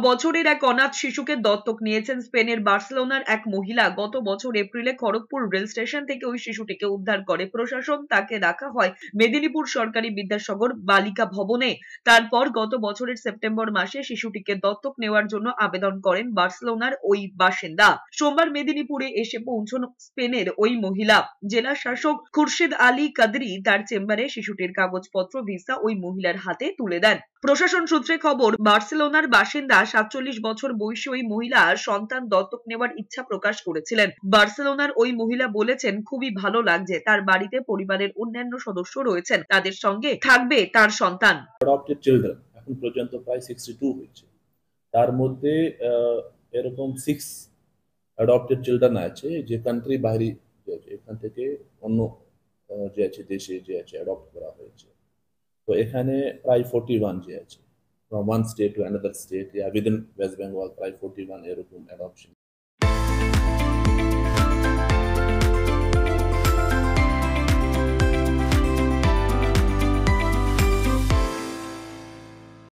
বছরের এক অনাথ শিশুকে দত্তক নিয়েছেন স্পেনের বার্সেলোনার এক মহিলা। গত বছর এপ্রিলে খড়গপুর রেল স্টেশন থেকে ওই শিশুটিকে উদ্ধার করে প্রশাসন। তাকে রাখা হয় মেদিনীপুর সরকারি বিদ্যাসাগর বালিকা ভবনে। তারপর গত বছরের সেপ্টেম্বর মাসে শিশুটিকে দত্তক নেওয়ার জন্য আবেদন করেন বার্সেলোনার ওই বাসিন্দা। সোমবার মেদিনীপুরে এসে পৌঁছন স্পেনের ওই মহিলা। জেলা শাসক খুরশিদ আলী কাদরি তার চেম্বারে শিশুটির কাগজপত্র, ভিসা ওই মহিলার হাতে তুলে দেন। প্রশাসন সূত্রে খবর, বার্সেলোনার বাসিন্দা 47 বছর বয়সী ওই মহিলা সন্তান দত্তক নেওয়ার ইচ্ছা প্রকাশ করেছিলেন। বার্সেলোনার ওই মহিলা বলেছেন, খুবই ভালো লাগছে, তার বাড়িতে পরিবারের অন্যান্য সদস্য রয়েছেন, তাদের সঙ্গে থাকবে তার সন্তান। অ্যাডপ্টেড চিলড্রেন এখন পর্যন্ত প্রায় 62 হয়েছে। তার মধ্যে এরকম 6 অ্যাডপ্টেড চিলড্রেন আছে যে কান্ট্রি বাইরে, এখান থেকে অন্য যে আছে দেশে যে আছে অ্যাডপ্ট করা হয়েছে। তো এখানে প্রায় 41 যে আছে, from one state to another state, yeah, within West Bengal প্রায় 41 এরকম অ্যাডপশন